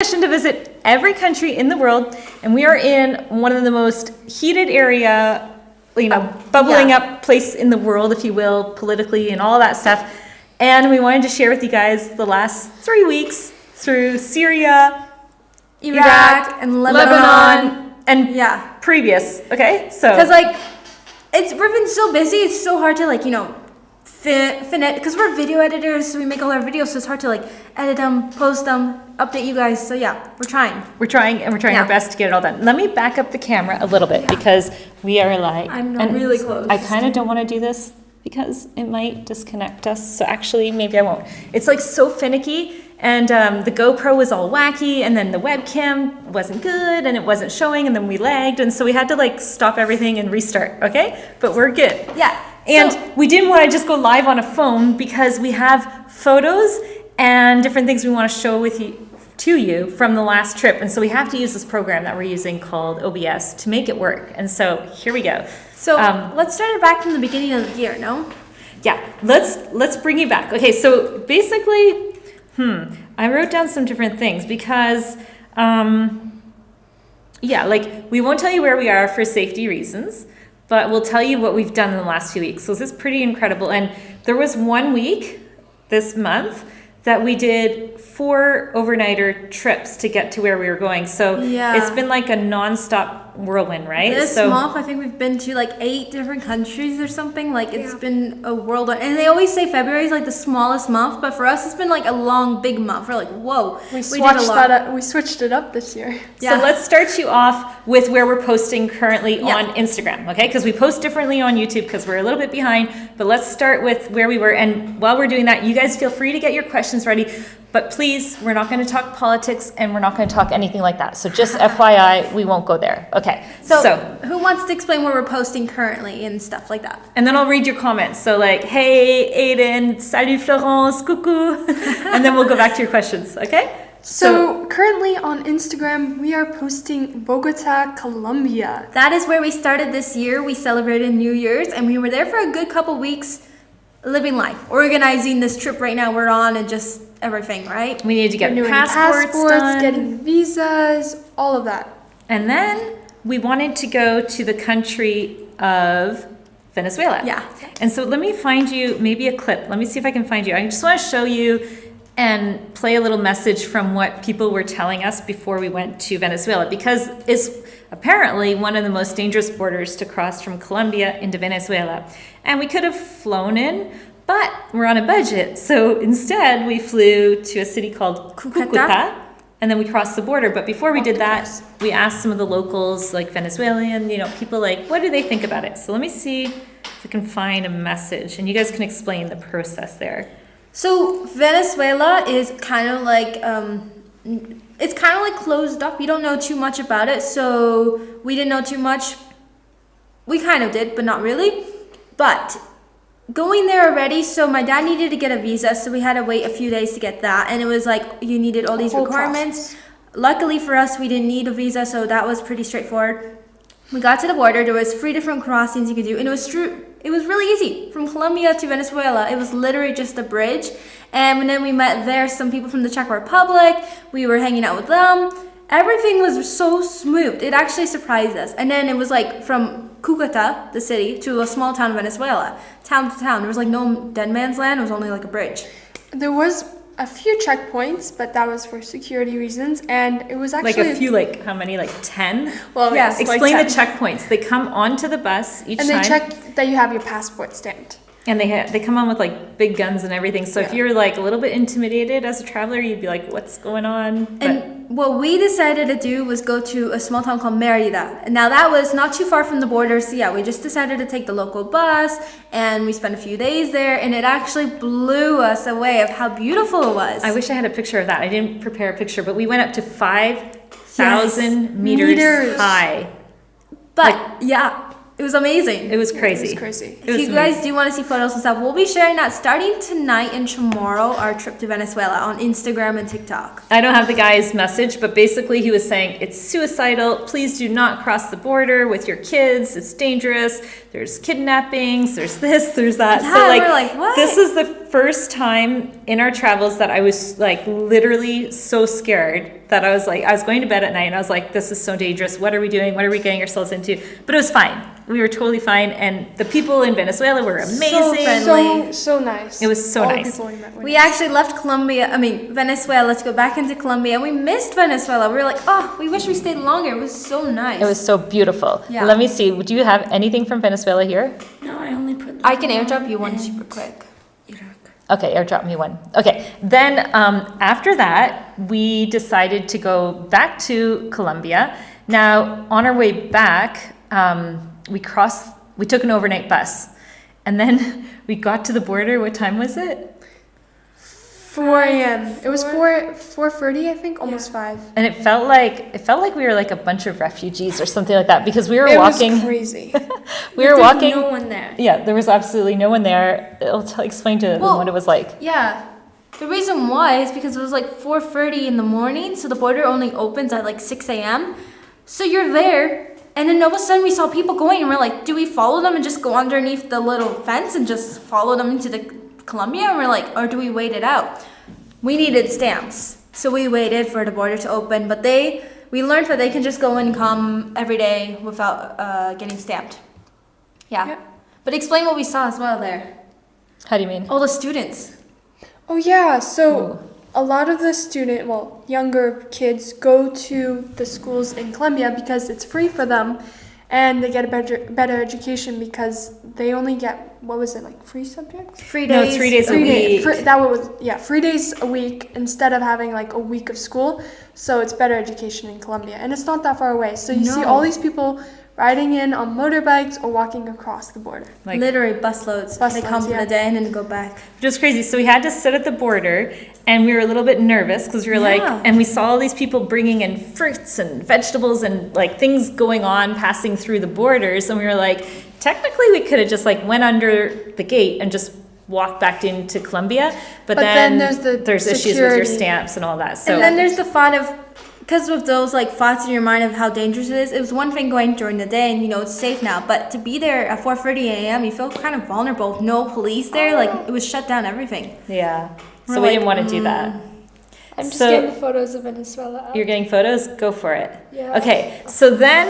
mission to visit every country in the world, and we are in one of the most heated area, bubbling up place in the world, if you will, politically and all that stuff. And we wanted to share with you guys the last 3 weeks through Syria, Iraq and Lebanon, and previous. Okay, so because we've been so busy, it's so hard to because we're video editors, so we make all our videos, so it's hard to edit them, post them, update you guys. So yeah, we're trying our best to get it all done. Let me back up the camera a little bit because we are I'm not really close. I kind of don't want to do this because it might disconnect us. So actually, maybe I won't. It's so finicky, and the GoPro was all wacky, and then the webcam wasn't good, and it wasn't showing, and then we lagged, and so we had to stop everything and restart. Okay, but we're good. Yeah. And we didn't want to just go live on a phone because we have photos and different things we want to show to you from the last trip. And so we have to use this program that we're using called OBS to make it work. And so here we go. So let's start it back from the beginning of the year, no? Yeah, let's bring you back. Okay, so basically, I wrote down some different things because, we won't tell you where we are for safety reasons, but we'll tell you what we've done in the last few weeks. So this is pretty incredible. And there was 1 week this month that we did 4 overnighter trips to get to where we were going. So it's been like a nonstop whirlwind, right? This month, I think we've been to 8 different countries or something. It's been a whirlwind. And they always say February is the smallest month, but for us, it's been a long, big month. We're whoa. We did a lot. We switched it up this year. Yeah. So let's start you off with where we're posting currently on Instagram, okay? Because we post differently on YouTube because we're a little bit behind. But let's start with where we were. And while we're doing that, you guys feel free to get your questions ready. But please, we're not going to talk politics and we're not going to talk anything like that. So just FYI, we won't go there. Okay. So who wants to explain where we're posting currently and stuff like that? And then I'll read your comments. So hey, Aiden, salut Florence, coucou. And then we'll go back to your questions, okay? So currently on Instagram, we are posting Bogota, Colombia. That is where we started this year. We celebrated New Year's and we were there for a good couple weeks living life, organizing this trip right now we're on and just everything, right? We need to get passports done. Getting visas, all of that. And then we wanted to go to the country of Venezuela. Yeah. And so let me find you maybe a clip. Let me see if I can find you. I just want to show you and play a little message from what people were telling us before we went to Venezuela, because it's apparently one of the most dangerous borders to cross from Colombia into Venezuela. And we could have flown in, but we're on a budget. So instead we flew to a city called Cuba, and then we crossed the border. But before we did that, we asked some of the locals, Venezuelan, people, what do they think about it? So let me see if I can find a message, and you guys can explain the process there. So Venezuela is kind of it's kind of closed up. You don't know too much about it. So we didn't know too much. We kind of did, but not really. But going there already, so my dad needed to get a visa, so we had to wait a few days to get that. And it was you needed all these requirements. Luckily for us, we didn't need a visa, so that was pretty straightforward. We got to the border. There was 3 different crossings you could do, and it was really easy. From Colombia to Venezuela, it was literally just a bridge. And then we met there some people from the Czech Republic. We were hanging out with them. Everything was so smooth. It actually surprised us. And then it was from Cucuta, the city, to a small town in Venezuela, town to town. There was no dead man's land. It was only a bridge. There was a few checkpoints, but that was for security reasons, and it was actually a few, how many, 10? Well, yes. Explain the checkpoints. They come onto the bus each time. And they check that you have your passport stamped. And they come on with big guns and everything. So if you're a little bit intimidated as a traveler, you'd be what's going on? And what we decided to do was go to a small town called Merida. And now that was not too far from the border. So we just decided to take the local bus and we spent a few days there, and it actually blew us away of how beautiful it was. I wish I had a picture of that. I didn't prepare a picture, but we went up to 5,000 meters high. But It was amazing. It was crazy. It was crazy. It If was you guys do want to see photos and stuff, we'll be sharing that starting tonight and tomorrow, our trip to Venezuela on Instagram and TikTok. I don't have the guy's message, but basically he was saying it's suicidal. Please do not cross the border with your kids. It's dangerous. There's kidnappings. There's this. There's that. Yeah, so like, we're like, what? this is the first time in our travels that I was like literally so scared that I was going to bed at night and I was like, this is so dangerous. What are we doing? What are we getting ourselves into? But it was fine. We were totally fine, and the people in Venezuela were amazing. friendly. So nice. It was so All the nice. people we met were We nice. actually left Venezuela to go back into Colombia. We missed Venezuela. We were like, oh, we wish we stayed longer. It was so nice. It was so beautiful. Yeah. Let me see. Do you have anything from Venezuela here? No, I only put. I can airdrop you one and super quick. Iraq. Okay, airdrop me one. Okay, then after that, we decided to go back to Colombia. Now, on our way back, we took an overnight bus. And then we got to the border. What time was it? 4 a.m. It was 4:30, I think, almost 5. And it felt like we were like a bunch of refugees or something like that because we were It walking. was crazy. We were There's walking. no one there. Yeah, there was absolutely no one there. Explain to them Well, what it was like. Yeah. The reason why is because it was like 4:30 in the morning, so the border only opens at like 6 a.m. So you're there, and then all of a sudden we saw people going, and we're like, do we follow them and just go underneath the little fence and just follow them into the Colombia? And we're like, or do we wait it out? We needed stamps, so we waited for the border to open, but we learned that they can just go and come every day without getting stamped. Yeah. Yep. But explain what we saw as well there. How do you mean? All the students. Oh yeah, so a lot of the younger kids go to the schools in Colombia because it's free for them, and they get a better education because they only get, what was it, like 3 subjects? 3 No, days. 3 days a week. 3 days a week instead of having like a week of school. So it's better education in Colombia, and it's not that far away. So you see No. all these people riding in on motorbikes or walking across the border. Like, Literally busloads. They come for yeah. the day and then go back. it was crazy. So we had to sit at the border, and we were a little bit nervous because we were like, Yeah. and we saw all these people bringing in fruits and vegetables and like things going on, passing through the borders, and we were like, technically we could have just like went under the gate and just walked back into Colombia, but then there's issues with your security. stamps and all that. So And then there's the thought of, because with those like thoughts in your mind of how dangerous it was one thing going during the day and it's safe now, but to be there at 4:30 a.m. you feel kind of vulnerable with no police there, like it was shut down everything. yeah, We're so we like, didn't want to do that. I'm just So- getting the photos of Venezuela up. You're getting photos? Go for it. Yeah. Okay, so then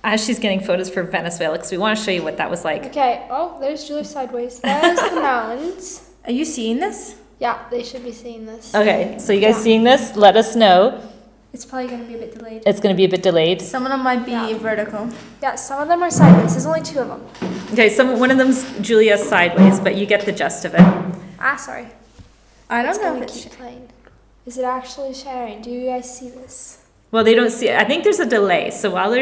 as she's getting photos for Venezuela, because we want to show you what that was like. Okay, oh, there's Julie sideways. There's the mountains. Are you seeing this? Yeah, they should be seeing this. Okay, so you guys Yeah. seeing this? Let us know. It's probably going to be a bit delayed. It's going to be a bit delayed. Some of them might be Yeah. vertical. Yeah, some of them are sideways. There's only 2 of them. Okay, one of them's Julia sideways, but you get the gist of it. Ah, sorry. I It's don't know gonna if it's keep playing. Is it actually sharing? Do you guys see this? Well, they don't see it. I think there's a delay. So while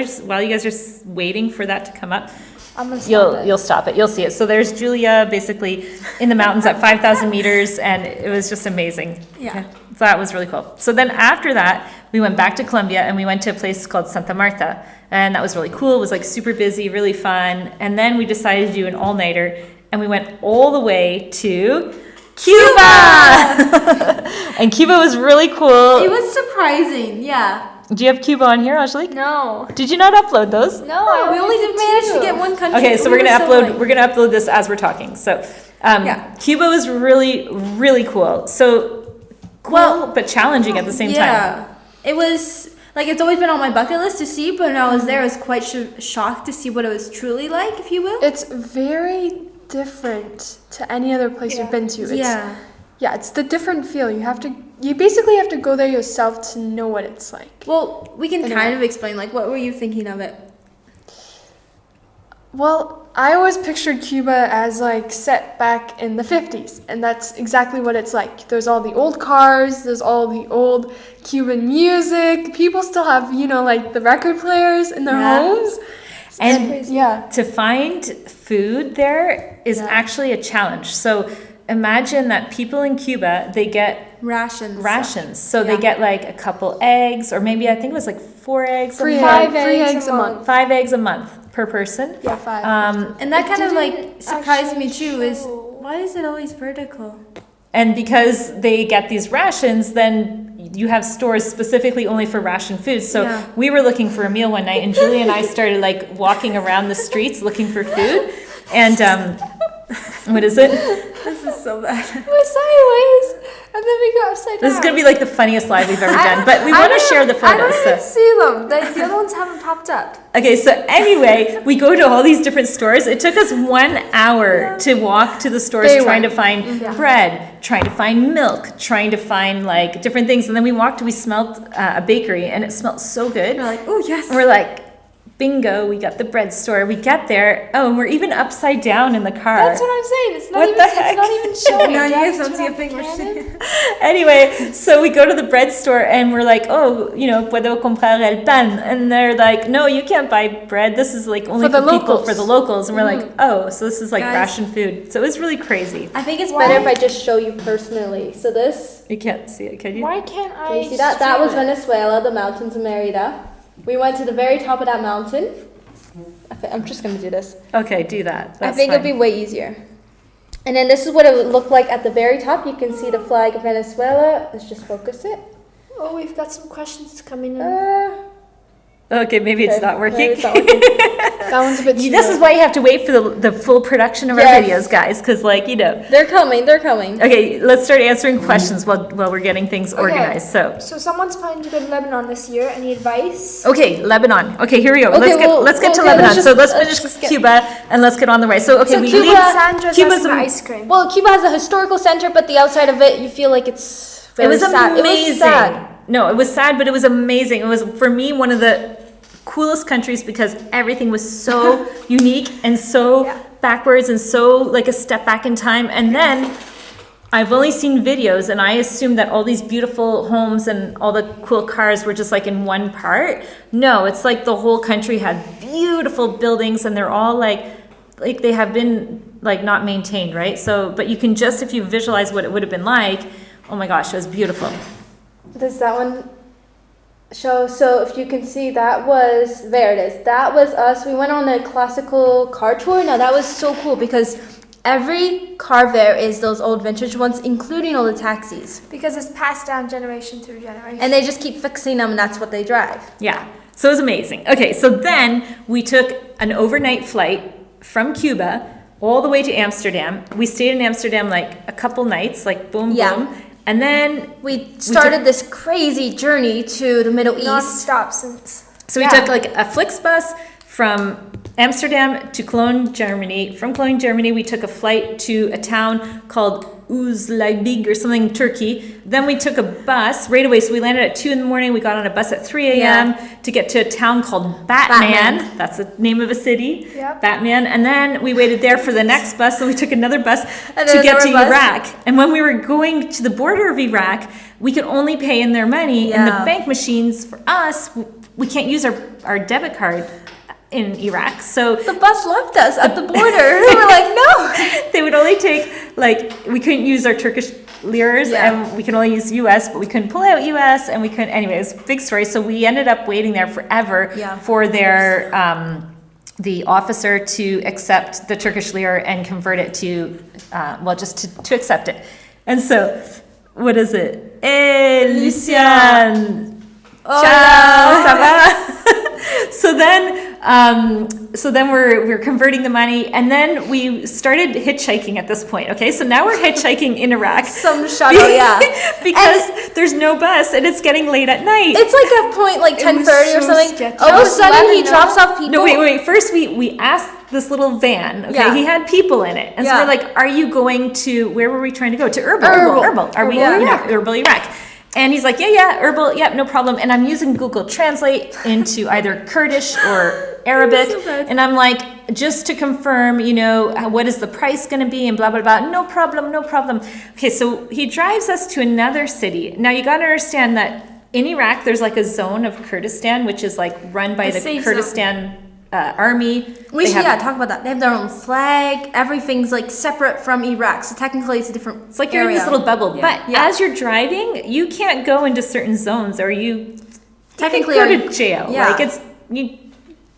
you guys are waiting for that to come up, I'm gonna stop it. you'll stop it. You'll see it. So there's Julia basically in the mountains at 5,000 meters, and it was just amazing. Yeah. So that was really cool. So then after that, we went back to Colombia and we went to a place called Santa Marta, and that was really cool. It was like super busy, really fun. And then we decided to do an all-nighter, and we went all the way to Cuba. And Cuba was really cool. It was surprising, yeah. Do you have Cuba on here, Angelique? No. Did you not upload those? No, I We only did managed to too. get one country. Okay, so We we're gonna were so upload. like- We're gonna upload this as we're talking. So, Yeah. Cuba was really, really cool. So cool, but challenging at the same time. Yeah. It was, like, it's always been on my bucket list to see, but when I was there, I was quite shocked to see what it was truly like, if you will. It's very different to any other place Yeah. you've been to. It's, Yeah. Yeah, it's the different feel. You basically have to go there yourself to know what it's like. Well, we can Anyway. kind of explain, like, what were you thinking of it? Well, I always pictured Cuba as like set back in the 50s, and that's exactly what it's like. There's all the old cars, there's all the old Cuban music. People still have, like the record players in their Yeah. homes. And Yeah. to find food there is Yeah. actually a challenge. So imagine that people in Cuba, they get Rations. So they Yeah. get like a couple eggs, or maybe I think it was like 4 eggs, Free a month. eggs a month. 5 eggs a month. per person. Yeah, 5. And that It kind of like didn't surprised me actually too. Is show. why is it always vertical? And because they get these rations, then you have stores specifically only for ration food. So Yeah. we were looking for a meal one night, and Julie and I started like walking around the streets looking for food. And what is it? This is so bad. We're sideways, and then we go upside down. This is gonna be like the funniest live we've ever done. But we want to share the I photos. don't So. even see them. The other ones haven't popped up. Okay, so anyway, we go to all these different stores. It took us 1 hour to walk to the stores trying to find bread, trying to find milk, trying to find like different things. And then we walked, we smelled a bakery and it smelled so good. We're like, oh yes. And we're like, bingo, we got the bread store. We get there. Oh, and we're even upside down in the car. That's what I'm saying. It's not What even. the It's heck? not even showing. No, Do you I guys have don't to see a turn thing. off the We're Canon? Anyway, so we go to the bread store and we're like, oh, you know, puedo comprar el pan. And they're like, no, you can't buy bread. This is like only For the for people, locals. for the locals. And we're like, oh, so this is like Guys. ration food. So it was really crazy. I think it's Why? better if I just show you personally. So this, You can't see it, can you? Why can't I? can you see that? That was stream it? Venezuela, the mountains of Merida. We went to the very top of that mountain. I'm just gonna do this. Okay, do that. I That's think fine. it'll be way easier. And then this is what it would look like at the very top. You can see the flag of Venezuela. Let's just focus it. Oh, we've got some questions coming in. Okay, maybe it's Okay, not working. maybe it's not working. That one's a bit too This is why you have to wait for the full production of our Yes. videos, guys, because like, you know. They're coming. They're coming. Okay, let's start answering questions while we're getting things organized. So, Someone's planning to go to Lebanon this year. Any advice? okay, Lebanon. Okay, here we go. Okay, Let's get to okay, Lebanon. let's So just- let's finish Cuba and let's get on the way. So okay, So we Cuba- leave. Sandra's Cuba's asking a- for ice cream. Well, Cuba has a historical center, but the outside of it, you feel like it's It very was sad. amazing. It was sad. No, it was sad, but it was amazing. It was for me one of the coolest countries because everything was so unique and so backwards and so like a step back in time. And then I've only seen videos and I assumed that all these beautiful homes and all the cool cars were just like in one part. No, it's like the whole country had beautiful buildings and they're all like they have been like not maintained, right? So, but you can just, if you visualize what it would have been like, oh my gosh, it was beautiful. Does that one show? So if you can see, that was, there it is. That was us. We went on a classical car tour. Now that was so cool because every car there is those old vintage ones, including all the taxis. Because it's passed down generation through generation. And they just keep fixing them and that's what they drive. Yeah, so it was amazing. Okay, so then we took an overnight flight from Cuba all the way to Amsterdam. We stayed in Amsterdam like a couple nights, like boom, Yeah. boom. And then, We started this crazy journey to the Middle East. non-stop since. so we took like a Flixbus from Amsterdam to Cologne, Germany. From Cologne, Germany, we took a flight to a town called Uzlaybig or something, Turkey. Then we took a bus right away. So we landed at 2 a.m. We got on a bus at 3 a.m. to get to a town called Batman. That's the name of a city. Yep. Batman. And then we waited there for the next bus. And we took another bus And to then get to another bus. Iraq. And when we were going to the border of Iraq, we could only pay in their money. And the Yeah. bank machines for us, we can't use our debit card in Iraq. So The bus left us at the border. We were like, no. they would only take, like, we couldn't use our Turkish liras Yeah. and we can only use US, but we couldn't pull out US and we couldn't, anyways, big story. So we ended up waiting there forever Yeah. for their, the officer to accept the Turkish lira and convert it to, well, just to accept it. And so, what is it? Hey, Lucian! Ciao, ça va? So then we're converting the money, and then we started hitchhiking at this point. Okay, so now we're hitchhiking in Iraq. Some shuttle, yeah. Because there's no bus, and it's getting late at night. It's like at point like 10:30 or so something. sketchy. All of a Just sudden let he her drops know. off people. No, wait. First, we asked this little van. Okay, Yeah. he had people in it, and so Yeah. we're like, "Are you going to? Where were we trying to go? To Erbil? Erbil. Are we? Erbil, You know, Iraq. Erbil, Iraq." And he's like, "Yeah, Erbil. Yep, no problem." And I'm using Google Translate into either Kurdish or Arabic, So bad. and I'm like, just to confirm, you know, what is the price going to be, and blah blah blah. No problem. Okay, so he drives us to another city. Now you got to understand that in Iraq, there's like a zone of Kurdistan, which is like run by The the safe Kurdistan army. We They should have- talk about that. They have their own flag. Everything's like separate from Iraq, so technically it's a different. It's like you're in this area. little bubble. Yeah. But Yeah. as you're driving, you can't go into certain zones, or you Technically, go are to you- jail. yeah. Like it's you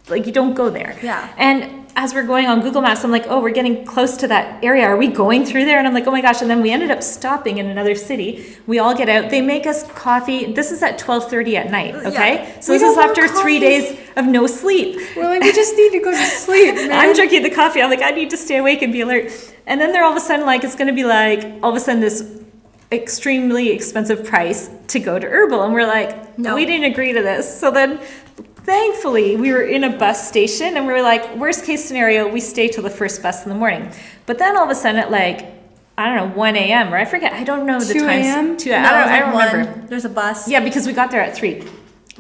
like you don't go there. Yeah. And as we're going on Google Maps, I'm like, oh, we're getting close to that area. Are we going through there? And I'm like, oh my gosh. And then we ended up stopping in another city. We all get out. They make us coffee. This is at 12:30 at night, okay? Yeah. So We this is don't want after 3 coffee. days of no sleep. We're like, we just need to go to sleep, man. I'm drinking the coffee. I'm like, I need to stay awake and be alert. And then they're all of a sudden like, it's going to be like, all of a sudden this extremely expensive price to go to Herbal. And we're like, No. we didn't agree to this. So then thankfully we were in a bus station and we were like, worst case scenario, we stay till the first bus in the morning. But then all of a sudden at like, I don't know, 1 a.m. or I forget, I don't know the 2 times. a.m.? 2 I don't remember. There's a bus. Yeah, because we got there at 3.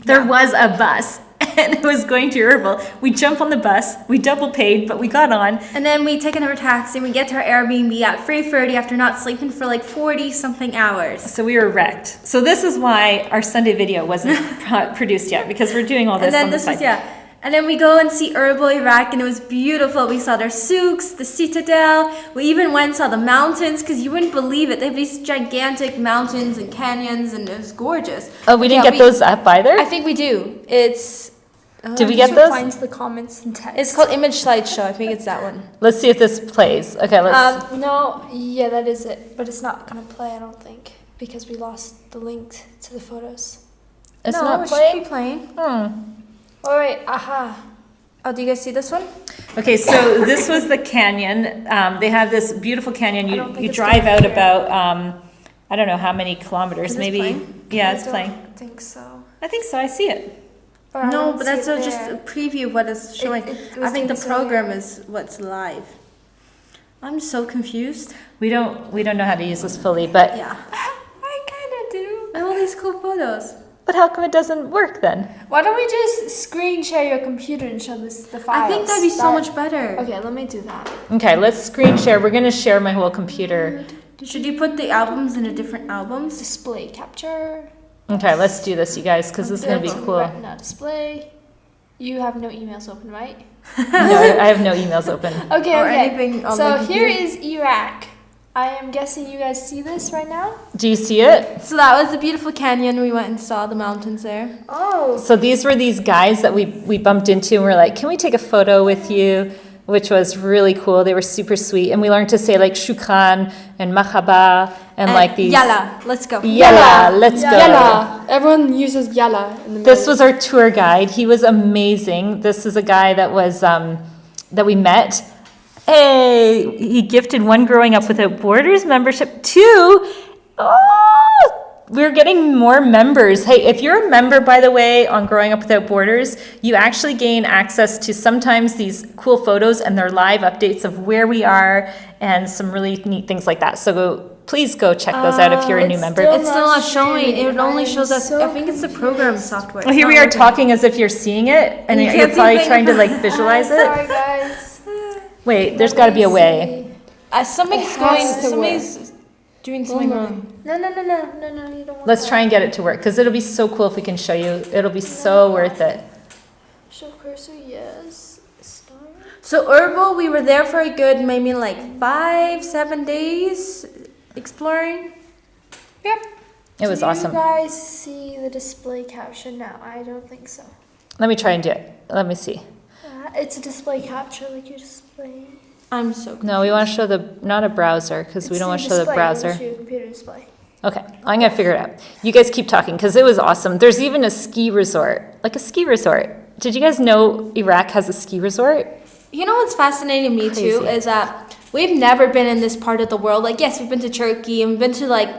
There was a bus and it was going to Herbal. We jump on the bus, we double paid, but we got on. And then we take another taxi and we get to our Airbnb at 3:30 after not sleeping for like 40 something hours. So we were wrecked. So this is why our Sunday video wasn't produced yet, because we're doing all this And then on the this side. was, yeah. And then we go and see Herbal Iraq, and it was beautiful. We saw their souks, the citadel. We even went and saw the mountains, because you wouldn't believe it. They have these gigantic mountains and canyons, and it was gorgeous. Oh, we didn't Yeah, get those up either? I think we do. It's. Did we just get those? reply into the comments and text. It's called Image Slideshow. I think it's that one. Let's see if this plays. Okay, let's. No, yeah, that is it. But it's not gonna play, I don't think, because we lost the link to the photos. It's no, not it should be playing. Oh wait, aha. Oh, do you guys see this one? Okay, so this was the canyon. They have this beautiful canyon. I don't You think it's drive gonna out appear. about, I don't know how many kilometers, Is this maybe. playing? Yeah, it's playing. I think so. I think so. I see it. But I No, don't but see that's it just there. a preview of what it's showing. it I was think the doing this program earlier. is what's live. I'm so confused. We don't know how to use this fully, but Yeah. I kind of do. All these cool photos. but how come it doesn't work then? Why don't we just screen share your computer and show this the files? I think that'd be so much better. Okay, let me do that. Okay, let's screen share. We're gonna share my whole computer. Should you put the albums in a different albums? Display capture. Okay, let's do this, you guys, because this is gonna be Built-in cool. Retina display. You have no emails open, right? No, I have no emails open. Okay, Or okay. anything on So the here computer? is Iraq. I am guessing you guys see this right now. Do you see it? So that was the beautiful canyon. We went and saw the mountains there. Oh. So these were these guys that we bumped into and we're like, can we take a photo with you? Which was really cool. They were super sweet. And we learned to say like shukran and mahaba and like these. Yalla, let's go. Yalla, let's go. Yalla. Everyone uses yalla in the This middle. was our tour guide. He was amazing. This is a guy that was that we met. Hey, he gifted one Growing Up Without Borders membership. 2, we're getting more members. Hey, if you're a member, by the way, on Growing Up Without Borders, you actually gain access to sometimes these cool photos and their live updates of where we are and some really neat things like that. So please go check those out if you're a new it's member. still It's still not showing. streaming. It only I am shows us. so I think it's the program software. Well, here we are talking as if you're seeing it, and You you're can't see probably anything. trying to like visualize it. Sorry, guys. Wait, there's got to be a way. Something's It going. has to Somebody's doing something wrong. No, you don't want Let's that. try and get it to work because it'll be so cool if we can show you. It'll be so worth it. Show cursor, yes. Start. So Herbal, we were there for a good maybe like 5-7 days exploring. Yep. It was Do awesome. you guys see the display caption now? I don't think so. Let me try and do it. Let me see. It's a display capture, like you display. I'm so confused. No, we want to show the, not a browser because we don't want to show the browser. Show computer display. Okay, I'm going to figure it out. You guys keep talking because it was awesome. There's even a ski resort, like a ski resort. Did you guys know Iraq has a ski resort? You know what's fascinating me too Crazy. is that we've never been in this part of the world. Like, yes, we've been to Turkey and we've been to like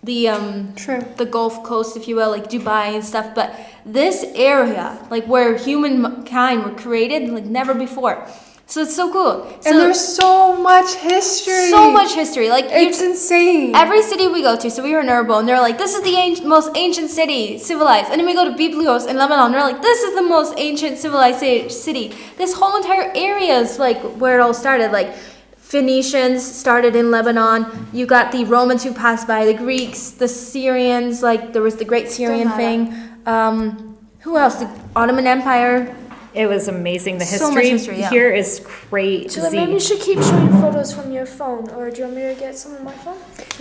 True. the Gulf Coast, if you will, like Dubai and stuff. But this area, like where humankind were created, like never before. So it's so cool. So And there's so much history. so much history. Like It's insane. every city we go to, so we were in Erbil, and they're like, this is the most ancient city, civilized. And then we go to Byblos in Lebanon, and they're like, this is the most ancient civilized city. This whole entire area is like where it all started. Like Phoenicians started in Lebanon. You got the Romans who passed by, the Greeks, the Syrians, like there was the Great Syrian Don't thing. Who else? The Ottoman Empire. It was amazing. The So much history, history, yeah. here is So crazy. maybe you should keep showing photos from your phone, or do you want me to get some on my phone?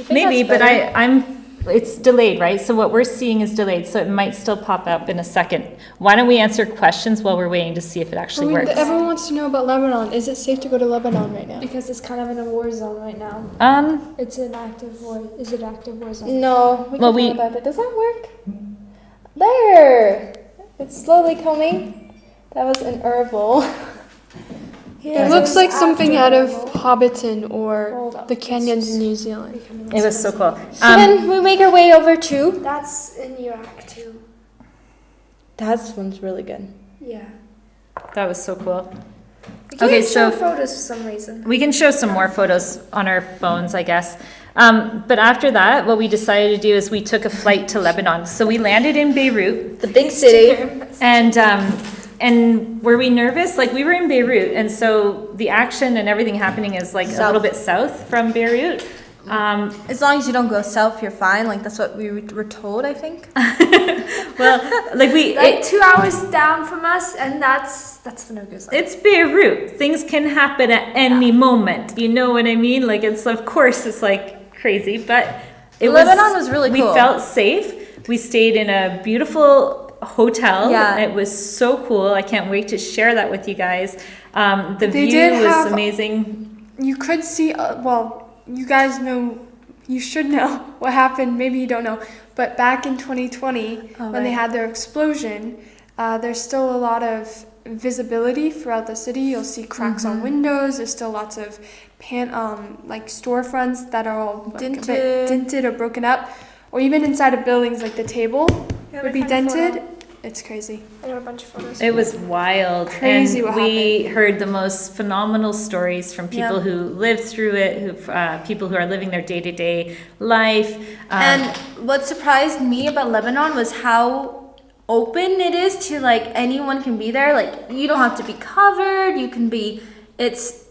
Maybe, but I'm it's delayed, right? So what we're seeing is delayed, so it might still pop up in a second. Why don't we answer questions while we're waiting to see if it actually works? Everyone wants to know about Lebanon. Is it safe to go to Lebanon right now? Because it's kind of in a war zone right now. It's an active war. Is it active war zone? No, we Well, can talk about it. Does that work? There! It's slowly coming. That was an herbal. It looks like something out of Hobbiton or the canyons in New Zealand. It was so cool. So then we make our way over to... That's in Iraq too. That one's really good. Yeah. That was so cool. We Okay, can't show so- photos for some reason. We can show some more photos on our phones, I guess. But after that, what we decided to do is we took a flight to Lebanon. So we landed in Beirut, The big city. and were we nervous? Like, we were in Beirut, and so the action and everything happening is like a South. little bit south from Beirut. As long as you don't go south, you're fine. Like, that's what we were told, I think. Well, like Like 2 hours down from us, and that's the no-go zone. it's Beirut. Things can happen at any moment. You know what I mean? Like, it's, of course, it's like crazy, but Lebanon was really cool. We felt safe. We stayed in a beautiful hotel. Yeah. It was so cool. I can't wait to share that with you guys. The They view did was have- amazing. You could see, you guys know, you should know what happened. Maybe you don't know. But back in 2020, when they had their explosion, there's still a lot of visibility throughout the city. You'll see cracks on windows. There's still lots of like storefronts that are all like, a bit dinted or broken up. Or even inside of buildings, like the table would be dented. It's crazy. I got a bunch of photos. It was wild. Crazy and what we heard the most phenomenal stories from people who lived through it, people who are living their day-to-day life. And what surprised me about Lebanon was how open it is to, like, anyone can be there. Like, you don't have to be covered. You can be, it's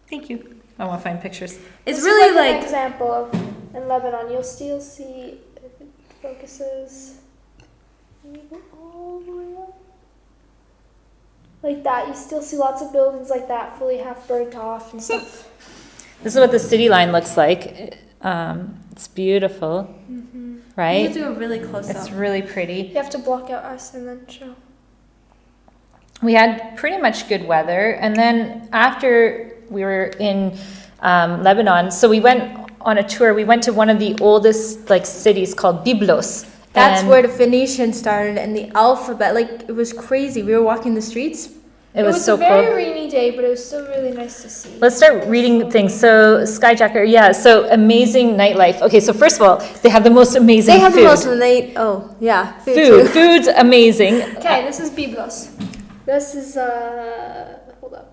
Thank you. I want to find pictures. it's This really is like an like, example of in Lebanon. You'll still see if it focuses. Can you go all the way up? Like that, you still see lots of buildings like that, fully half burnt off and stuff. This is what the city line looks like. It's beautiful, right? you do a really close It's up. really pretty. You have to block out us and then show. We had pretty much good weather, and then after we were in Lebanon, so we went on a tour. We went to one of the oldest like cities called Byblos. That's and where the Phoenicians started and the alphabet. Like, it was crazy. We were walking the streets. it was so a very cool. rainy day, but it was still really nice to see. Let's start reading things. So Skyjacker, yeah. So amazing nightlife. Okay, so first of all, they have the most amazing They have food. the most, and they, food Food. too. Food's amazing. Okay, this is Byblos. This is hold up.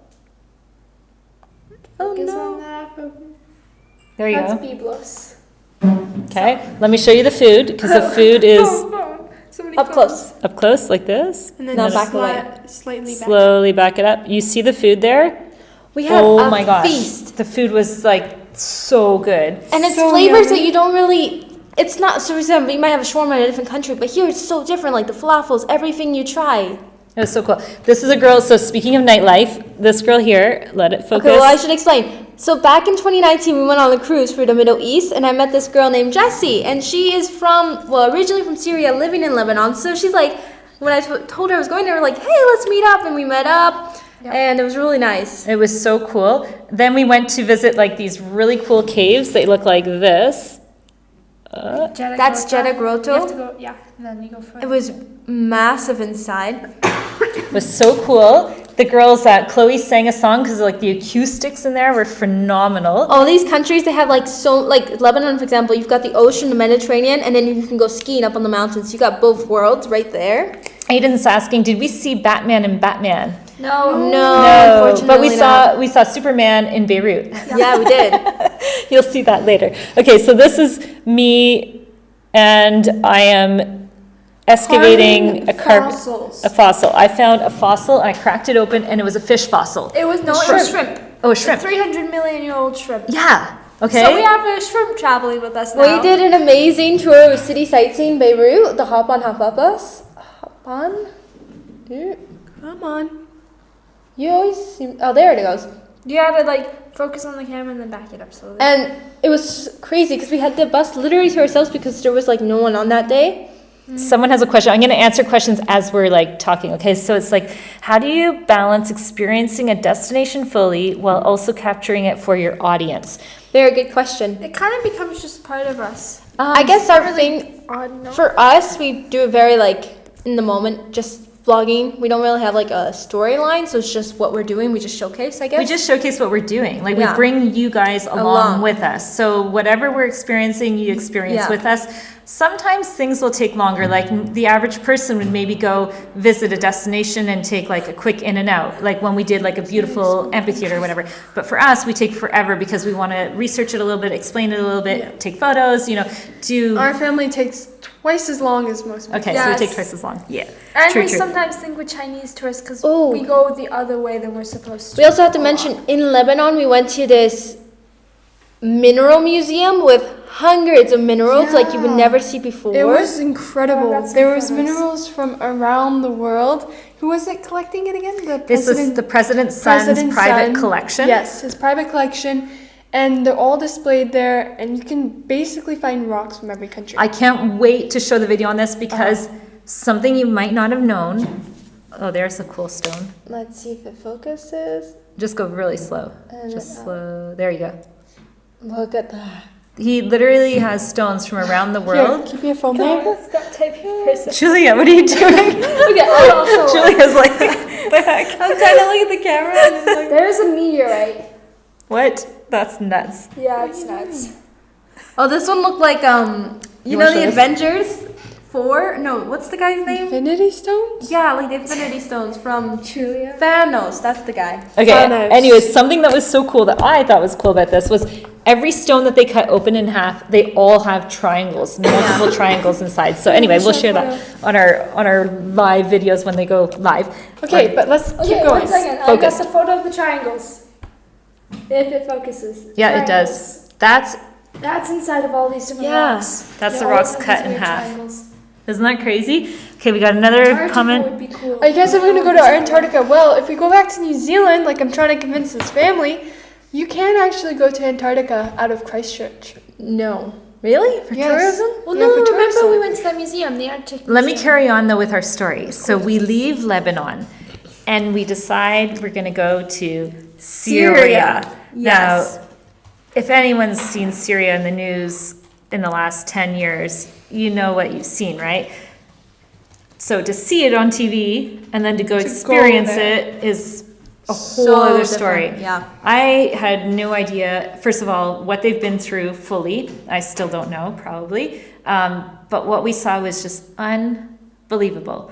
Oh Focus no. on that. There you That's go. Byblos. Okay, let me show you the food because the food is Up close. up close like this. And then No, just back away. slightly back. Slowly back it up. You see the food there? We had Oh a my gosh. feast. The food was like so good. And it's So flavors yummy. that you don't really. It's not. So, for example, you might have a shawarma in a different country, but here it's so different. Like the falafels, everything you try. It was so cool. This is a girl. So speaking of nightlife, this girl here, let it focus. Okay, well, I should explain. So back in 2019, we went on a cruise for the Middle East, and I met this girl named Jessie, and she is originally from Syria, living in Lebanon. So she's like, when I told her I was going there, we were like, hey, let's meet up, and we met up, and it was really nice. It was so cool. Then we went to visit like these really cool caves. They look like this. That's Jeddah Grotto. You have to go, yeah, and then you go for It was massive inside. It was so cool. The girls, Chloe sang a song because like the acoustics in there were phenomenal. All these countries, they have like Lebanon, for example, you've got the ocean, the Mediterranean, and then you can go skiing up on the mountains. You got both worlds right there. Aiden's asking, did we see Batman in Batman? No. No, unfortunately but not. we saw Superman in Beirut. Yeah, we did. You'll see that later. Okay, so this is me, and I am excavating a fossil. I found a fossil, I cracked it open, and it was a fish fossil. It was shrimp. Oh, a shrimp. 300 million year old shrimp. Yeah. Okay. So we have a shrimp traveling with us now. We did an amazing tour of city sightseeing Beirut, the hop on, hop up bus. Hop on. Come on. You always seem. Oh, there it goes. You had to like focus on the camera and then back it up slowly. And it was crazy because we had the bus literally to ourselves because there was like no one on that day. Someone has a question. I'm going to answer questions as we're like talking. Okay, so it's like, how do you balance experiencing a destination fully while also capturing it for your audience? Very good question. It kind of becomes just part of us. I guess our thing Odd, no? for us, we do it very like in the moment, just vlogging. We don't really have like a storyline, so it's just what we're doing. We just showcase, I guess. We just showcase what we're doing. Like Yeah. we bring you guys along with us. So whatever we're experiencing, you experience Yeah. with us. Sometimes things will take longer. Like the average person would maybe go visit a destination and take like a quick in and out. Like when we did like a beautiful amphitheater or whatever. But for us, we take forever because we want to research it a little bit, explain it a little bit, take photos, do... Our family takes twice as long as most people. Okay, so we take twice as long. Yeah. And True, we true. sometimes think we're Chinese tourists because Oh. we go the other way than we're supposed to. We also have to mention in Lebanon, we went to this mineral museum with hundreds of minerals like you would never see before. It was incredible. Oh, that's There was incredible. minerals from around the world. Who was it collecting it again? The This was the president's son's President's private son. collection. Yes, his private collection. And they're all displayed there. And you can basically find rocks from every country. I can't wait to show the video on this because something you might not have known. Oh, there's a cool stone. Let's see if it focuses. Just go really slow. Just slow. There you go. Look at that. He literally has stones from around the Here, world. keep your phone there. Stop typing person. Julia, what are you doing? Okay, I'll show it. Julia's like, the heck? I'm trying to look at the camera and it's like, there's a meteorite. What? That's nuts. Yeah, it's nuts. Oh, this one looked like You know wanna the show us? Avengers 4? No, what's the guy's name? Infinity stones? Yeah, like the Infinity Stones from Julia. Thanos. That's the guy. Okay, Thanos. anyways, something that was so cool that I thought was cool about this was every stone that they cut open in half, they all have triangles, multiple triangles inside. So anyway, we'll share that on our live videos when they go live. Okay, but let's keep Okay, going. 1 second. I Focus. got the photo of the triangles. If it focuses. Yeah, it does. That's That's inside of all these different Yeah. rocks. That's They the all rocks have cut these in weird half. triangles. Isn't that crazy? Okay, we got another Antarctica comment. would be cool. I guess if we're gonna go to Antarctica, well, if we go back to New Zealand, like I'm trying to convince this family, you can actually go to Antarctica out of Christchurch. No. Really? For Yes. tourism? Well, Yeah, no, for remember tourism. we went to that museum, the Arctic Let me Museum. carry on though with our story. So we leave Lebanon and we decide we're going to go to Syria. Yes. Now, if anyone's seen Syria in the news in the last 10 years, you know what you've seen, right? So to see it on TV and then to go experience there. it is a whole So other different, story. yeah. I had no idea, first of all, what they've been through fully. I still don't know, probably. But what we saw was just unbelievable.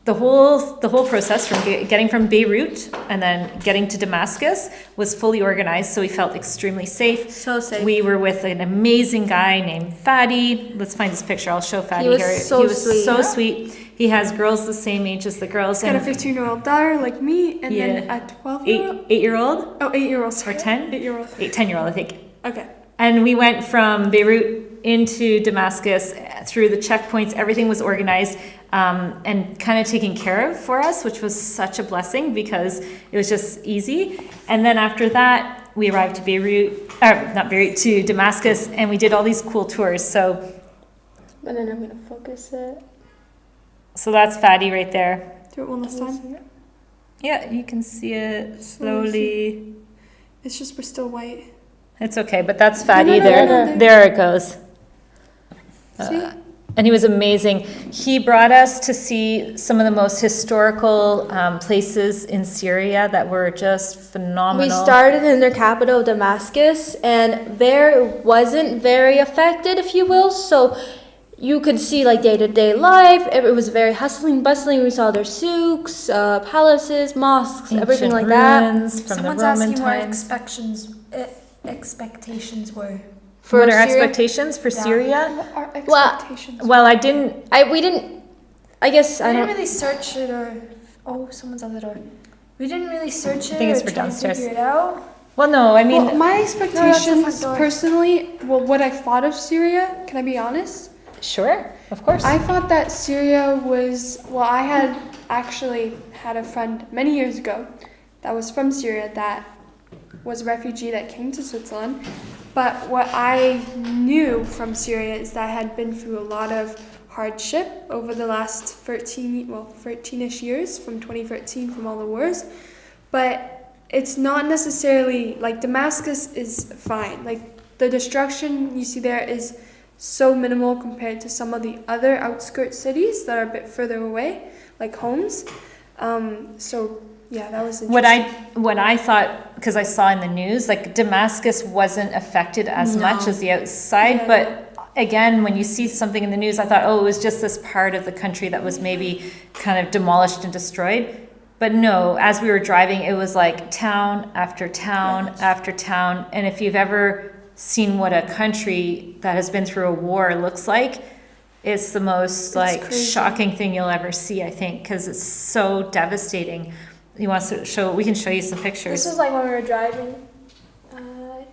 The whole process from getting from Beirut and then getting to Damascus was fully organized, so we felt extremely safe. So safe. We were with an amazing guy named Fadi. Let's find his picture. I'll show Fadi He was here. so he was sweet. so sweet. He has girls the same age as the girls. Got a and 15-year-old daughter like me, and then Yeah. a 12-year-old. 8-year-old 8-year-old. or 10? 8-year-old. 10-year-old, I think. Okay. And we went from Beirut into Damascus through the checkpoints. Everything was organized and kind of taken care of for us, which was such a blessing because it was just easy. And then after that, we arrived to to Damascus, and we did all these cool tours. So And then I'm going to focus it. that's Fadi right there. Do it one last time. Yeah, you can see it slowly. It's just we're still white. It's okay, but that's Fadi no, there. no, no. There it goes. See? And he was amazing. He brought us to see some of the most historical places in Syria that were just phenomenal. We started in their capital, Damascus, and there it wasn't very affected, if you will. So you could see like day-to-day life. It was very hustling, bustling. We saw their souks, palaces, mosques, everything like that. ruins from Someone's the Roman asking what times. expectations were. For What are Syria- expectations for Syria? What are Well, expectations? Well, I didn't. We didn't. I guess I I didn't don't. really search it or. Oh, someone's at the door. We didn't really search it think it's or for try to downstairs. figure it out. Well, no, I mean, Well, my that's the expectations, front door. personally, what I thought of Syria, can I be honest? sure, of course. I thought that Syria was, I had actually had a friend many years ago that was from Syria that was a refugee that came to Switzerland. But what I knew from Syria is that I had been through a lot of hardship over the last 13-ish years, from 2013, from all the wars. But it's not necessarily, like, Damascus is fine. Like, the destruction you see there is so minimal compared to some of the other outskirts cities that are a bit further away, like Homs. So yeah, that was interesting. What I thought, because I saw in the news, like Damascus wasn't affected as much as the outside, Yeah. but again, when you see something in the news, I thought, oh, it was just this part of the country that was maybe kind of demolished and destroyed. But no, as we were driving, it was like town after town after town. And if you've ever seen what a country that has been through a war looks like, it's the most crazy. shocking thing you'll ever see, I think, because it's so devastating. You want to show? We can show you some pictures. This was like when we were driving. If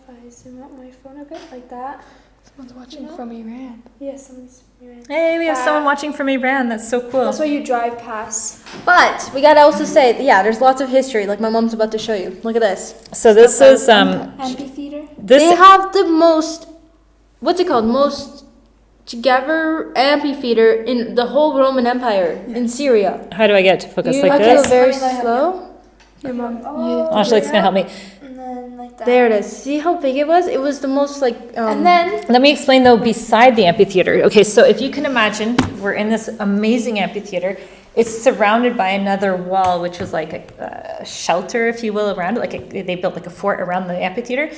I zoom out my phone a bit, like that. Someone's watching from Iran. Yeah, someone's. Hey, we have someone watching from Iran. That's so cool. That's what you drive past. But we gotta also say, yeah, there's lots of history. Like my mom's about to show you. Look at this. So this is Amphitheater. this. They have the most, what's it called? Most together amphitheater in the whole Roman Empire in Syria. How do I get it to focus You like have to go this? very I mean, I have slow. Your mom. Angelique's gonna help me. And then like that. There it is. See how big it was? It was the most like. And then Let me explain though, beside the amphitheater. Okay, so if you can imagine, we're in this amazing amphitheater. It's surrounded by another wall, which was like a shelter, if you will, around it. They built like a fort around the amphitheater.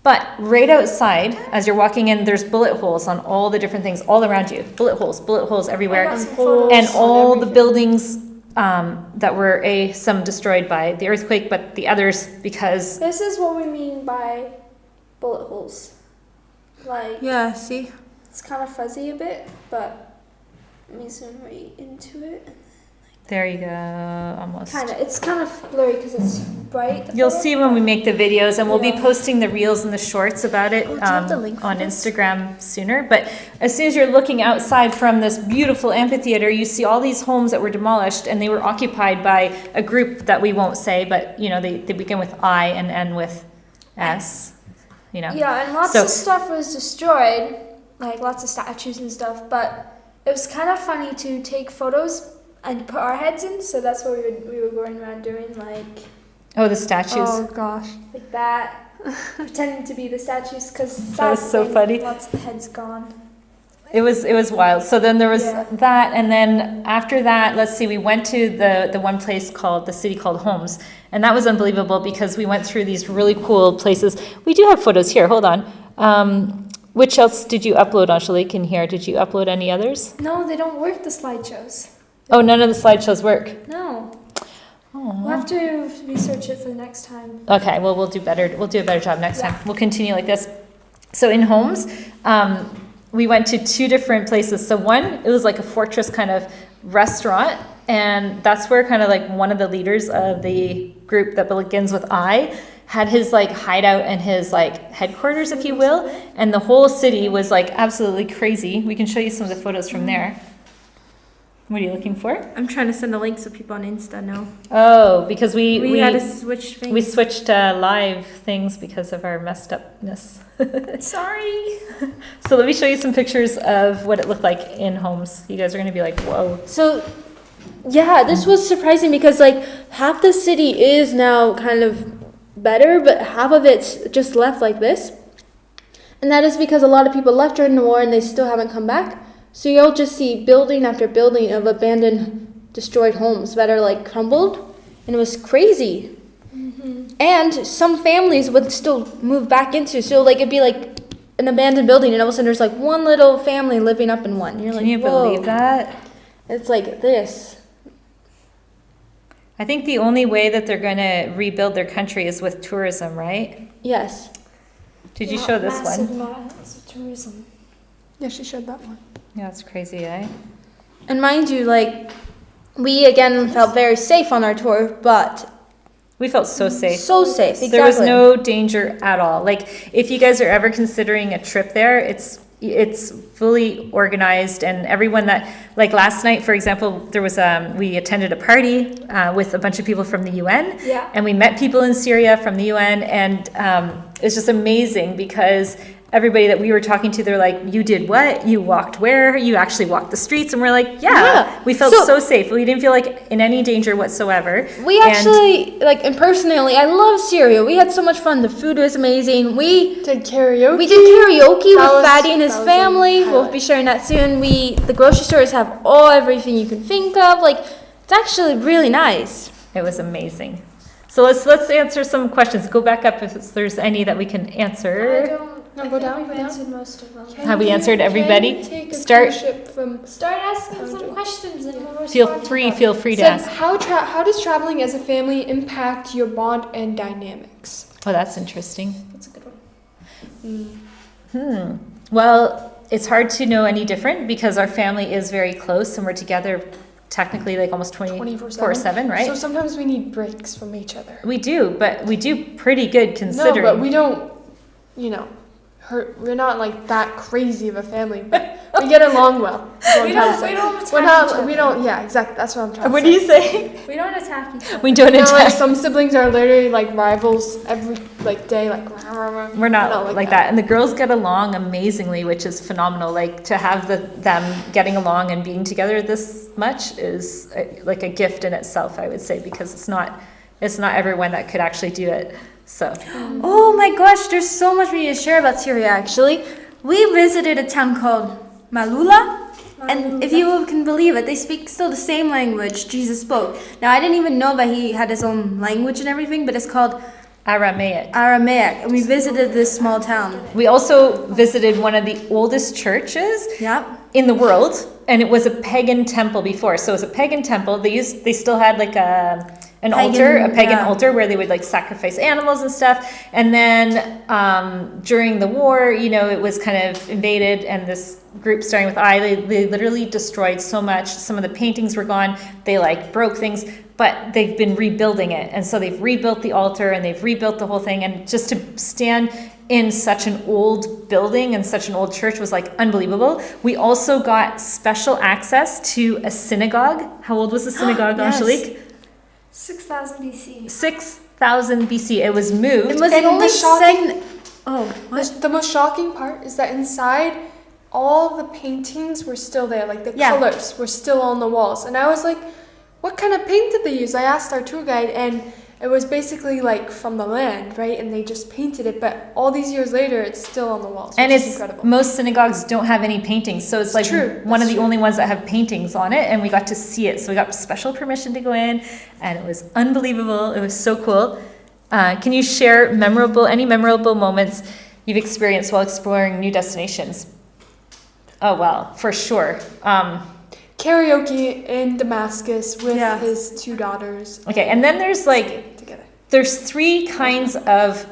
But right outside, as you're walking in, there's bullet holes on all the different things all around you. Bullet holes everywhere. I got some photos And all on the everything. buildings that were some destroyed by the earthquake, but the others because This is what we mean by bullet holes. Like Yeah. See. it's kind of fuzzy a bit, but let me zoom right into it. there you go, almost. It's kind of blurry because it's bright. the You'll photo. see when we make the videos, and we'll be Yeah. posting the reels and the shorts about it do you have the link for on this? Instagram sooner. But as soon as you're looking outside from this beautiful amphitheater, you see all these homes that were demolished, and they were occupied by a group that we won't say, but you know they begin with I and end with S. You know. Yeah, and lots So- of stuff was destroyed, like lots of statues and stuff. But it was kind of funny to take photos and put our heads in. So that's what we were going around doing, like Oh, the statues. Oh gosh. that, pretending to be the statues because That was so funny. Lots of the heads gone. It was wild. So then there was Yeah. that, and then after that, let's see, we went to the one place called the city called Homs, and that was unbelievable because we went through these really cool places. We do have photos here. Hold on. Which else did you upload, Angelique, in here? Did you upload any others? No, they don't work, the slideshows. Oh, none of the slideshows work. No. We'll have to research it for the next time. Okay, well we'll do better. We'll do a better job next time. We'll continue like this. So in Homs, we went to two different places. So one, it was like a fortress kind of restaurant, and that's where kind of like one of the leaders of the group that begins with I had his like hideout and his like headquarters, if you will, and the whole city was like absolutely crazy. We can show you some of the photos from there. What are you looking for? I'm trying to send a link so people on Insta know. Oh, because we had to switch things. we switched live things because of our messed upness. Sorry. So let me show you some pictures of what it looked like in Homs. You guys are going to be like, whoa. So, yeah, this was surprising because like half the city is now kind of better, but half of it's just left like this. And that is because a lot of people left during the war and they still haven't come back. So you'll just see building after building of abandoned, destroyed homes that are like crumbled. And it was crazy. And some families would still move back into. So like it'd be like an abandoned building and all of a sudden there's like one little family living up in one. You're like, Can you whoa. believe that? It's like this. I think the only way that they're going to rebuild their country is with tourism, right? Yes. Did you show this one? Massive tourism. Yeah, she showed that one. Yeah, it's crazy, eh? And mind you, like, we again felt very safe on our tour, but We felt so safe. so safe. Exactly. There was no danger at all. Like, if you guys are ever considering a trip there, it's it's fully organized, and everyone that, like last night, for example, there was we attended a party with a bunch of people from the UN, Yeah. and we met people in Syria from the UN, and it's just amazing because everybody that we were talking to, they're like, you did what? You walked where? You actually walked the streets? And we're like, yeah. We felt so safe. We didn't feel like in any danger whatsoever. We actually, like, and personally, I love Syria. We had so much fun. The food was amazing. We Did karaoke. did karaoke That with was- Fatty and his that was a family. We'll highlight. be sharing that soon. The grocery stores have everything you can think of. Like, it's actually really nice. It was amazing. So let's answer some questions. Go back up if there's any that we can answer. No, go down, We've go down. answered most of them. Have we answered everybody? Take a Start- cruise ship from. Start asking some questions and we'll Feel respond to free them. to ask. How does traveling as a family impact your bond and dynamics? Oh, that's interesting. That's a good one. Well, it's hard to know any different because our family is very close and we're together technically like almost 24/7, right? So sometimes we need breaks from each other. We do, but we do pretty good considering. No, but we don't, we're not like that crazy of a family, but we get along well. That's what I'm trying to say. We don't We're attack not, each we other. don't, yeah, exactly. That's what I'm trying to What say. do you say? We don't attack each other. We don't Like attack. some siblings are literally like rivals every day, like We're not like that. And the girls get along amazingly, which is phenomenal. Like to have them getting along and being together this much is like a gift in itself, I would say, because it's not everyone that could actually do it. So Oh my gosh, there's so much we need to share about Syria actually. We visited a town called Malula, and if you can believe it, they speak still the same language Jesus spoke. Now I didn't even know that he had his own language and everything, but it's called Aramaic. Aramaic, and we visited this small town. We also visited one of the oldest churches Yep. in the world, and it was a pagan temple before. So it was a pagan temple. They still had like an pagan altar where they would like sacrifice animals and stuff. And then during the war, it was kind of invaded, and this group starting with I, they literally destroyed so much. Some of the paintings were gone. They like broke things, but they've been rebuilding it. And so they've rebuilt the altar and they've rebuilt the whole thing. And just to stand in such an old building and such an old church was like unbelievable. We also got special access to a synagogue. How old was the synagogue, Yes. Angelique? 6,000 BC. 6,000 BC. It was moved. It was And the only the shocking- Oh, what? The most shocking part is that inside, all the paintings were still there. Like the Yeah. colors were still on the walls. And I was like, what kind of paint did they use? I asked our tour guide, and it was basically like from the land, right? And they just painted it. But all these years later, it's still on the walls. And which is it's incredible. most synagogues don't have any paintings, so it's like true. one of That's the only ones that have paintings on it, and we got to see it. So we got special permission to go in, and it was unbelievable. It was so cool. Can you share any memorable moments you've experienced while exploring new destinations? Oh well, for sure. Karaoke in Damascus with Yeah. his two daughters. Okay, and then there's like Together. there's three kinds of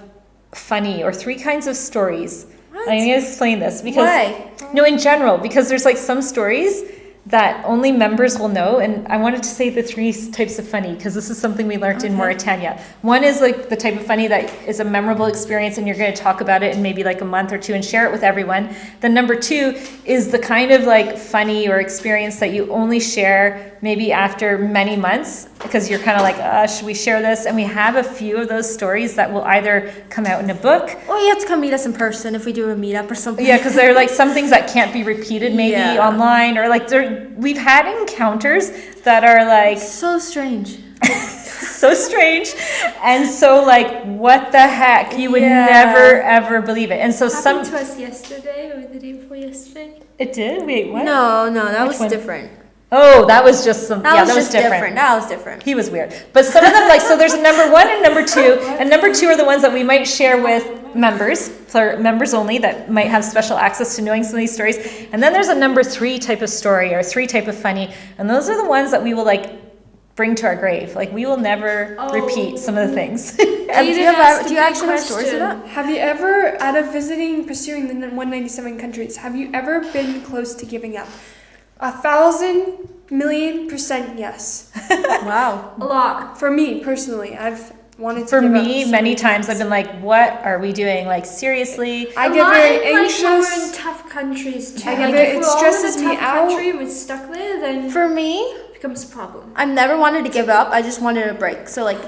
funny or three kinds of stories. I'm going to explain this because Why? no, in general, because there's like some stories that only members will know, and I wanted to say the three types of funny because this is something we learned in Mauritania. One is like the type of funny that is a memorable experience and you're going to talk about it in maybe like a month or two and share it with everyone. Then number two is the kind of like funny or experience that you only share maybe after many months because you're kind of like, should we share this? And we have a few of those stories that will either come out in a book. Oh, you have to come meet us in person if we do a meetup or something. Yeah, because they're like some things that can't be repeated maybe Yeah. online, or like we've had encounters that are like So strange. so strange and so like what the heck, you would Yeah. never ever believe it. And so Happened to us yesterday or the day before yesterday. it did. Wait, what? No, that Which was one? different. Oh, that was just some. That yeah, was that just was different. That was different. He was weird. But some of them, like, so there's a number one and number two. And number two are the ones that we might share with members, for members only, that might have special access to knowing some of these stories. And then there's a number three type of story or three type of funny. And those are the ones that we will, like, bring to our grave. Like, we will never repeat some of the things. Do you actually have stories of that? Have you ever, out of pursuing the 197 countries, have you ever been close to giving up? 1,000,000,000% yes. Wow. A lot. For me, personally, I've wanted to For give up me, so many times I've been like, what are we doing? Like, seriously? I A get lot very in, like, when we're in anxious. tough countries too. I get Like, very- if it we're all stresses in a me tough out. country and we're stuck there, then For me, it becomes a problem. I've never wanted to give up. I just wanted a break. So like,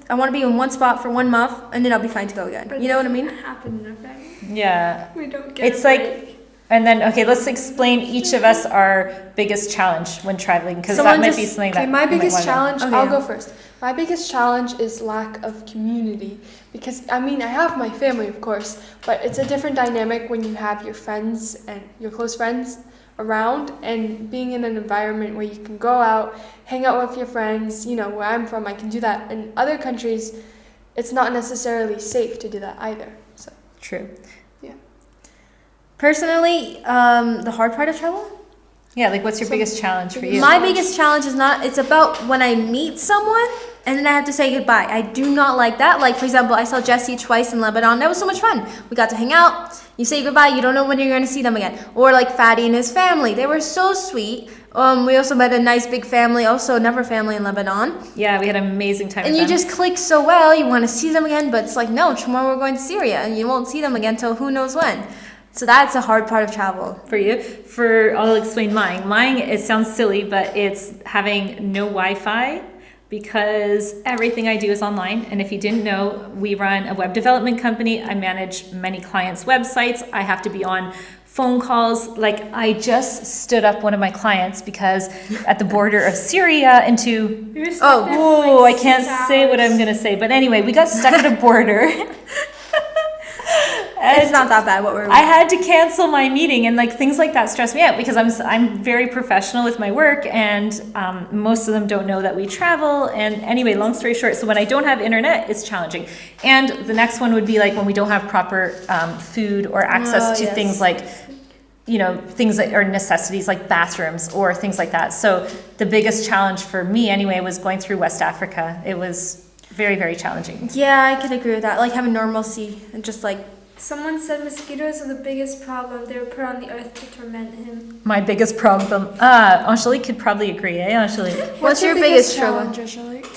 I want to be in one spot for 1 month, and then I'll be fine to go again. But You know what I it mean? doesn't happen in our family. Yeah. We don't get It's a like, break. and then, okay, let's explain each of us our biggest challenge when traveling, because that Someone might just- be something Okay, that my you might biggest wanna know. challenge, Okay. I'll go first. My biggest challenge is lack of community because I mean, I have my family, of course, but it's a different dynamic when you have your friends and your close friends around and being in an environment where you can go out, hang out with your friends. You know, where I'm from, I can do that. In other countries, it's not necessarily safe to do that either. So, True. Personally, the hard part of travel. Yeah, like what's your biggest challenge for you? My biggest challenge is not, it's about when I meet someone and then I have to say goodbye. I do not like that. Like, for example, I saw Jesse twice in Lebanon. That was so much fun. We got to hang out. You say goodbye. You don't know when you're going to see them again. Or like Fadi and his family. They were so sweet. We also met a nice big family, also another family in Lebanon. Yeah, we had an amazing time And with you them. just click so well. You want to see them again. But it's like, no, tomorrow we're going to Syria. And you won't see them again till who knows when. So that's a hard part of travel. For you, I'll explain mine. Mine, it sounds silly, but it's having no Wi-Fi because everything I do is online. And if you didn't know, we run a web development company. I manage many clients' websites. I have to be on phone calls. Like, I just stood up one of my clients because at the border of Syria into, We were stuck there for, oh, I like, can't 6 say what hours. I'm gonna say. But anyway, we got stuck at a border. It's not that bad what we're I had to cancel my meeting, and like things like that stress me out because I'm very professional with my work, and most of them don't know that we travel. And anyway, long story short, so when I don't have internet, it's challenging. And the next one would be like when we don't have proper food or access to yes. things like, you know, things that are necessities like bathrooms or things like that. So the biggest challenge for me anyway was going through West Africa. It was very, very challenging. Yeah, I can agree with that. Like having normalcy and just like, Someone said mosquitoes are the biggest problem. They were put on the earth to torment him. My biggest problem. Angelique could probably agree, eh, Angelique? what's your biggest struggle? challenge, Angelique?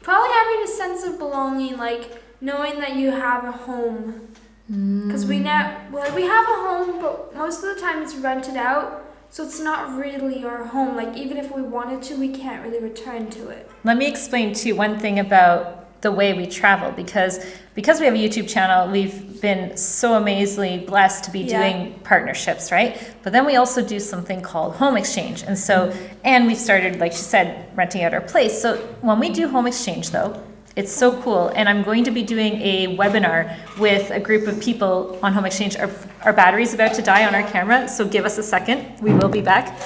Probably having a sense of belonging, like knowing that you have a home. Because we have a home, but most of the time it's rented out, so it's not really our home. Like even if we wanted to, we can't really return to it. Let me explain too one thing about the way we travel because we have a YouTube channel, we've been so amazingly blessed to be doing partnerships, right? But then we also do something called home exchange. And so, and we've started, like she said, renting out our place. So when we do home exchange though, it's so cool. And I'm going to be doing a webinar with a group of people on home exchange. Our battery's about to die on our camera, so give us a second. We will be back.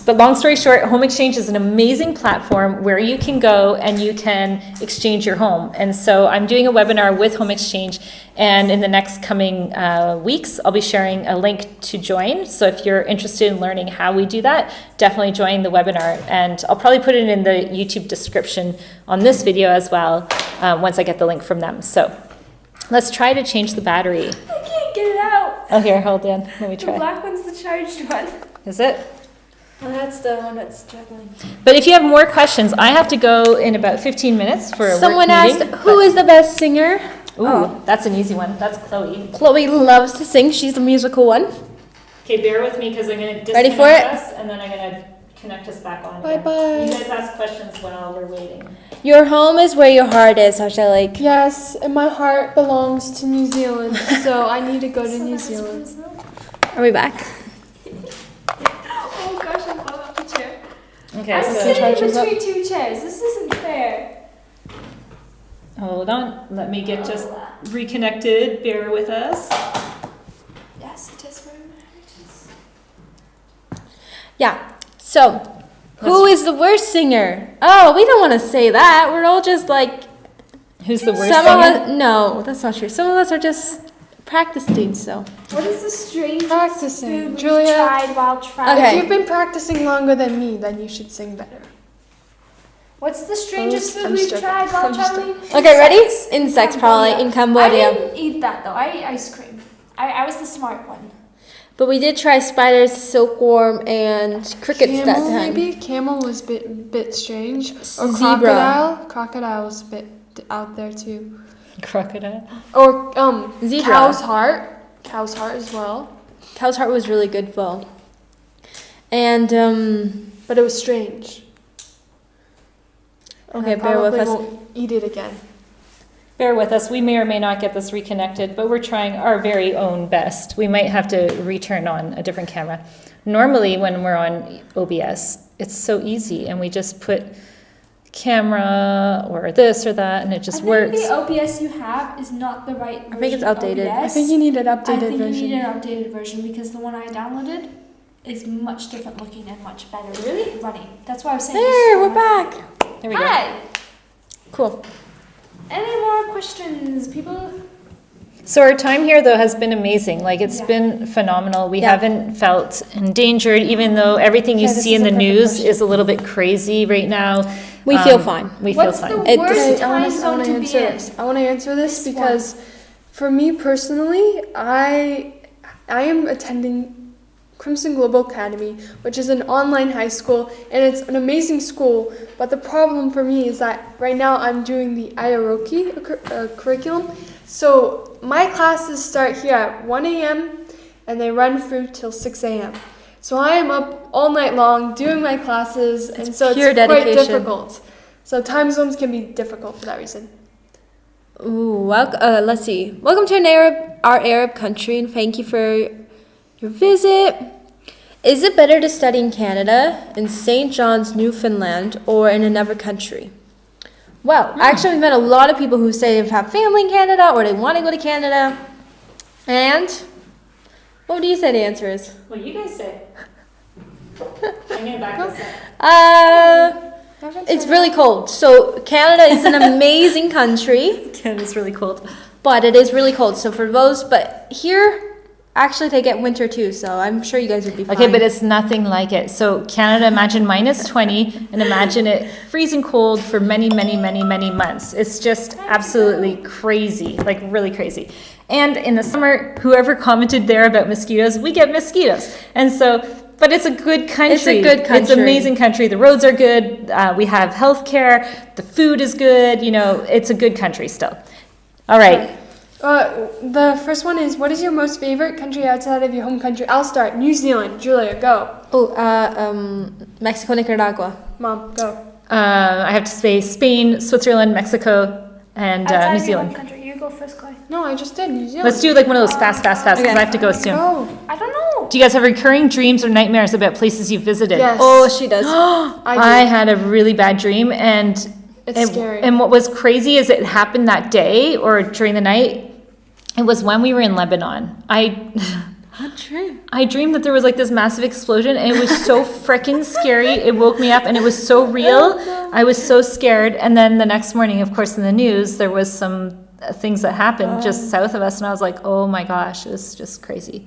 But long story short, home exchange is an amazing platform where you can go and you can exchange your home. And so I'm doing a webinar with home exchange, and in the next coming weeks, I'll be sharing a link to join. So if you're interested in learning how we do that, definitely join the webinar. And I'll probably put it in the YouTube description on this video as well, once I get the link from them. So let's try to change the battery. I can't get it out. Oh, here, hold on. Let me The try. black one's the charged one. Is it? Oh, that's the one that's struggling. But if you have more questions, I have to go in about 15 minutes for a Someone work asked, meeting. who is the best singer? Ooh, that's an easy one. That's Chloe. Chloe loves to sing. She's the musical one. Okay, bear with me because I'm going to Ready disconnect for it? us and then I'm going to connect us back on. Bye-bye. Again. You guys ask questions while we're waiting. Your home is where your heart is, Angelique. Yes, and my heart belongs to New Zealand, so I need to go to New Zealand. Are we back? Oh gosh, I'm falling off the chair. Okay, I'm so sitting between two chairs. This isn't fair. hold on. Let me get just reconnected. Bear with us. Yes, it is where my heart is. Yeah. So, who is the worst singer? Oh, we don't want to say that. We're all just like, Who's the worst some singer? of us, no, that's not true. Some of us are just practicing, so. What is the strangest Practicing. food we've Julia. tried while traveling? Okay. If you've been practicing longer than me, then you should sing better. What's the strangest I'm food we've joking. tried while I'm just traveling? Okay, ready? Insects, probably, in I Cambodia. didn't eat that though. I ate ice cream. I was the smart one. But we did try spiders, silkworm, and crickets that Camel, time. maybe? Camel was bit strange. Or Zebra. crocodile. Crocodile was a bit out there too. Crocodile. Or Zebra. cow's heart. Cow's heart as well. Cow's heart was really good though. And But it was strange. okay, And I bear with probably us. won't eat it again. Bear with us. We may or may not get this reconnected, but we're trying our very own best. We might have to return on a different camera. Normally, when we're on OBS, it's so easy, and we just put camera or this or that, and it just works. the OBS you have is not the right version. I think it's outdated. I think you need an I updated think version. you need an updated version because the one I downloaded is much different looking and much better. Really running. That's why I was saying. There, we're back. There we go. Hi. Cool. Any more questions, people? So our time here, though, has been amazing. Like, it's Yeah. been phenomenal. We Yeah. haven't felt endangered, even though everything you Yeah, this see in is the a perfect news question. is a little bit crazy right now. We feel fine. We feel What's fine. the It- worst Okay, time I zone want to to be answer in? this. I want to answer this This because, for me personally, I am attending Crimson Global Academy, which is an online high school, and it's an amazing school. But the problem for me is that right now I'm doing the Iraqi curriculum, so my classes start here at 1 a.m. and they run through till 6 a.m. So I am up all night long doing my classes, and so pure it's quite dedication. difficult. So time zones can be difficult for that reason. Ooh, let's see. Welcome to our Arab country, and thank you for your visit. Is it better to study in Canada, in St. John's, Newfoundland, or in another country? Well, actually, we've met a lot of people who say they have family in Canada or they want to go to Canada. And what do you say the answer is? What do you guys say? I'm going to back this up. It's really cold. So Canada is an amazing country, It's really cold. but it is really cold. So for those, but here, actually, they get winter too. So I'm sure you guys would be fine. Okay, but it's nothing like it. So Canada, imagine minus 20, and imagine it freezing cold for many, many, many, many months. It's just absolutely crazy, like really crazy. And in the summer, whoever commented there about mosquitoes, we get mosquitoes. And so, but it's a good country. It's a good country. It's an amazing country. The roads are good. We have healthcare. The food is good. You know, it's a good country still. All right. The first one is, what is your most favorite country outside of your home country? I'll start. New Zealand. Julia, go. Mexico, Nicaragua. Mom, go. I have to say Spain, Switzerland, Mexico, and Outside New of your home Zealand. country. You go first, Chloe. No, I just did. New Zealand. Let's do like one of those fast, because I have to go soon. Go. I don't know. Do you guys have recurring dreams or nightmares about places you've visited? Yes. Oh, she does. I had a really bad dream, and It's scary. And what was crazy is it happened that day or during the night. It was when we were in Lebanon. I dreamed that there was like this massive explosion, and it was so freaking scary. It woke me up, and it was so real. I was so scared. And then the next morning, of course, in the news, there was some things that happened just south of us, and I was like, oh my gosh, it was just crazy.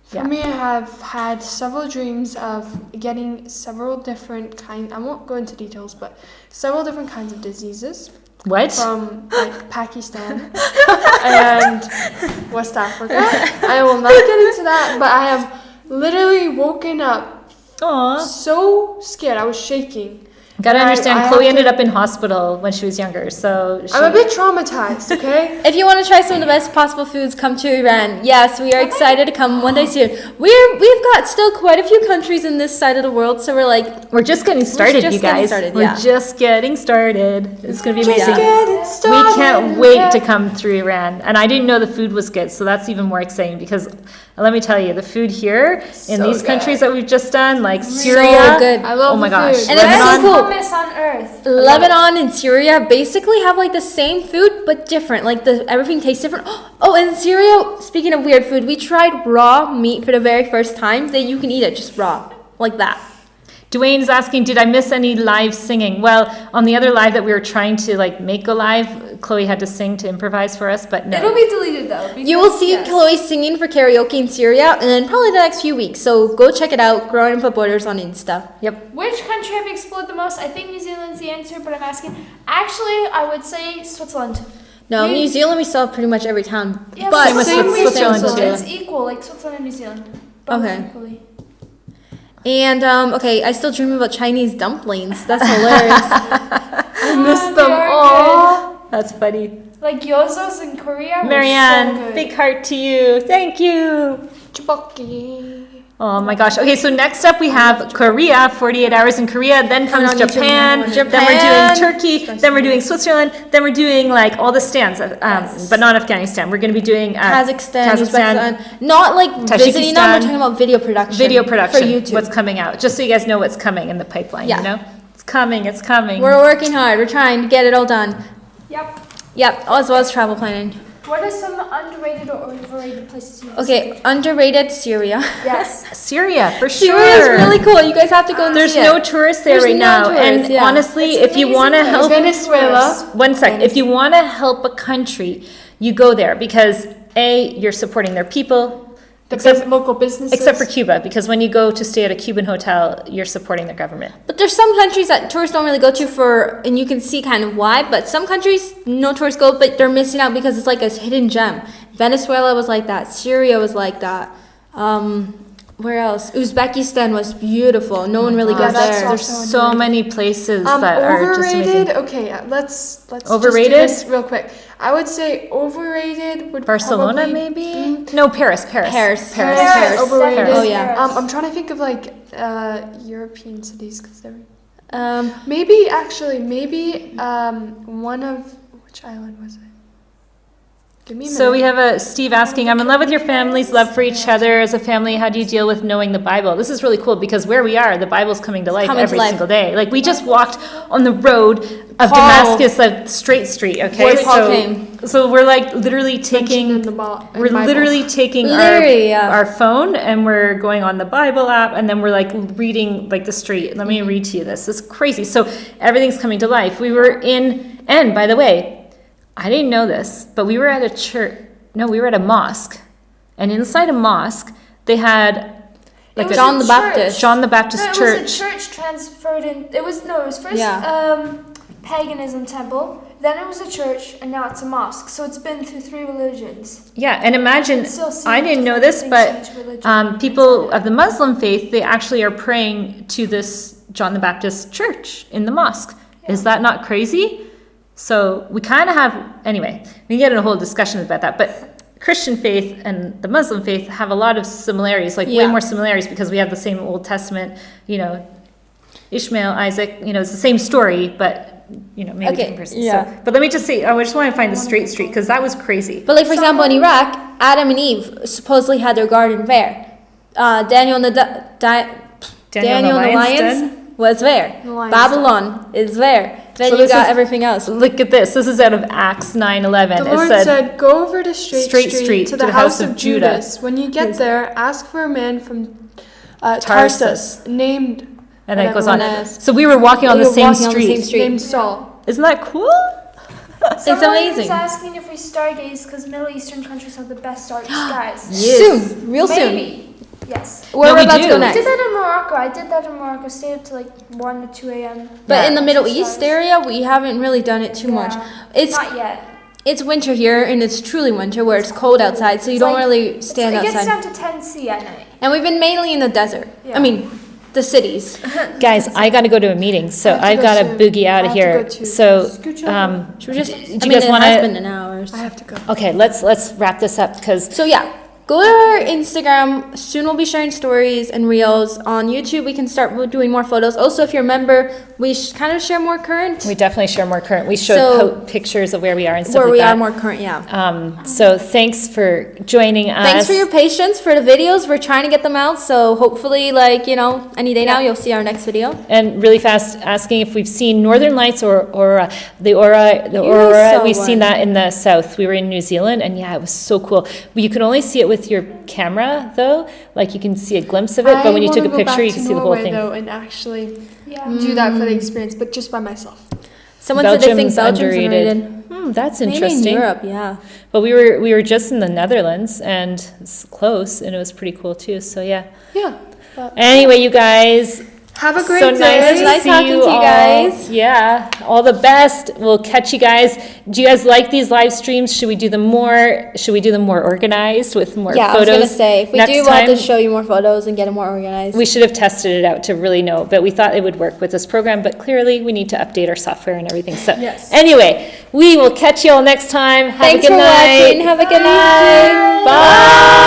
For me, I have had several dreams of getting several different kinds, I won't go into details, but several different kinds of diseases What? from like Pakistan and West Africa. I will not get into that, but I have literally woken up Aw. so scared. I was shaking. Gotta And understand, I Chloe have ended to- up in hospital when she was younger, so I'm a bit traumatized, okay? If you want to try some of the best possible foods, come to Iran. Yes, we are excited to come one day soon. We've got still quite a few countries in this side of the world, so we're like, we're just getting started, just you getting guys. started, We're yeah. just getting started. It's gonna be Just amazing. getting We started, can't wait okay? to come through Iran. And I didn't know the food was good, so that's even more exciting because let me tell you, the food here in So these good. countries that we've just done, like so Syria. good. I love Oh my the gosh. food. And it's so Lebanon. cool. Hummus on earth. Lebanon and Syria basically have like the same food but different. Like everything tastes different. Oh, and Syria, speaking of weird food, we tried raw meat for the very first time. That you can eat it just raw, like that. Dwayne's asking, did I miss any live singing? Well, on the other live that we were trying to like make go live, Chloe had to sing to improvise for us, but no. It'll be deleted though. You will see Chloe singing for karaoke in Syria, and then probably the next few weeks. So go check it out. Growing Up with Borders on Insta. Yep. Which country have you explored the most? I think New Zealand's the answer, but I'm asking. Actually, I would say Switzerland. No, We- New Zealand we saw pretty much every town. Yeah, but Same with same Switzerland, reason, too. It's equal, like Switzerland and New Zealand. both Okay. equally. And okay, I still dream about Chinese dumplings. That's hilarious. I miss They them are all. That's funny. Like gyozas in Korea were Marianne, so good. big heart to you. Thank you. Chibokki. Oh my gosh. Okay, so next up we have Korea, 48 hours in Korea. Then comes on YouTube Japan. now. Then Japan. we're doing Turkey. Then we're doing Switzerland. Then we're doing like all the stands, but not Afghanistan. We're going to be doing Kazakhstan, Uzbekistan. Not like visiting them, we're Tajikistan. talking about video production. Video production. For YouTube. What's coming out. Just so you guys know what's coming in the pipeline, Yeah. you know? It's coming, it's coming. We're working hard. We're trying to get it all done. Yep. Yep, as well as travel planning. What are some underrated or overrated places you Okay, underrated Syria. Yes. Syria, for sure. Syria is really cool. You guys have to go and There's see no it. tourists there There's right no now. tourists, And yeah. honestly, It's if you amazing want to place. help Venezuela. One sec. If you want to help a country, you go there because A, you're supporting their people, The local businesses. except for Cuba, because when you go to stay at a Cuban hotel, you're supporting their government. But there's some countries that tourists don't really go to for, and you can see kind of why, but some countries, no tourists go, but they're missing out because it's like a hidden gem. Venezuela was like that. Syria was like that. Where else? Uzbekistan was beautiful. No one really goes that's there. There's also so many places that are just overrated. amazing. Okay, let's Overrated? just do this real quick. I would say overrated would Barcelona, probably maybe? be- No, Paris. Paris. Paris. Overrated. Oh, yeah. I'm trying to think of like European cities because they're Um, maybe one of which island was it? Give me a So minute. we have a Steve asking, I'm in love with your families, love for each other as a family. How do you deal with knowing the Bible? This is really cool because where we are, the Bible's coming to life Coming to every life. single day. Like we just walked on the road of Paul. Damascus, like straight street. Okay, Where Paul came. so we're like literally Mentioned in taking. the We're Bible. literally taking Literally, yeah. our phone and we're going on the Bible app and then we're like reading like the street. Let me read to you this. It's crazy. So everything's coming to life. We were and by the way, I didn't know this, but we were at a church. No, we were at a mosque. And inside a mosque, they had like It was John a the church. Baptist. John the Baptist No, it church. was a church transferred in. It was first Yeah. paganism temple, then it was a church, and now it's a mosque. So it's been through 3 religions. Yeah, and imagine, You still see I didn't know different this, things but in each religion. people of the Muslim faith, they actually are praying to this John the Baptist church in the mosque. Is that not crazy? So we kind of have, anyway, we can get in a whole discussion about that, but Christian faith and the Muslim faith have a lot of similarities, like way Yeah. more similarities because we have the same Old Testament, Ishmael, Isaac, it's the same story, but, maybe Okay, different persons. yeah. So, but let me just say, I just want to find the straight street because that was crazy. But like for example, in Iraq, Adam and Eve supposedly had their garden there. Daniel and the Daniel and the lion's lions den? was there. The lion's Babylon is there. Then So you this got is- everything else. Look at this. This is out of Acts 9:11. The It Lord said, "Go over to straight street to the house of Judas. When you get there, ask for a man from Tarsus named and then it goes on. whatever. So we were walking on We the were same walking on the same street. street. named Saul." Isn't that cool? Someone amazing. was asking if we stargaze because Middle Eastern countries have the best skies. Soon, real soon. Maybe. Yes. Where No, we're we about to do. go I next. did that in Morocco. I did that in Morocco. Stayed up to like 1 to 2 a.m. But Yeah. in the Middle Stars. East area, we haven't really done it too much. It's Not yet. it's winter here, and it's truly winter where it's cold outside, so you It's don't like- really stand It gets outside. down to 10 C at night. And we've been mainly in the desert. Yeah. I mean, the cities. Guys, I got to go to a meeting, so I have to I've go got to soon. boogie out I of have to here. go too. So, Scooch over. Should we just? do I you mean, guys it want has been to? an hour. I have to go. Okay, let's wrap this up because So yeah, go to our Instagram. Soon we'll be sharing stories and reels. On YouTube, we can start doing more photos. Also, if you're a member, we kind of share more current. we definitely share more current. We showed So- pictures of where we are and stuff Where like we that. are more current, yeah. So thanks for joining us. Thanks for your patience for the videos. We're trying to get them out, so hopefully, any day now, you'll see our next video. And really fast, asking if we've seen Northern Lights or the aurora. saw We've seen one. that in the south. We were in New Zealand, and yeah, it was so cool. You could only see it with your camera, though. Like you can see a glimpse of it, but when you took a picture, you could see the whole thing. Though, and actually Yeah. do that for the experience, but just by myself. Someone said they think Belgium's Belgium's underrated. That's Maybe interesting. in Europe, yeah. But we were just in the Netherlands, and it's close, and it was pretty cool too. So yeah. Yeah. But Anyway, you guys, Have a great So day. nice It's to nice see talking you to you all. guys. Yeah, all the best. We'll catch you guys. Do you guys like these live streams? Should we do them more? Should we do them more organized with more Yeah, I photos? was gonna say if we next do want to time? show you more photos and get it more organized. We should have tested it out to really know, but we thought it would work with this program, but clearly we need to update our software and everything. So Yes. anyway, we will catch you all next time. Have Thanks a good for night. watching. Have a good night. Bye.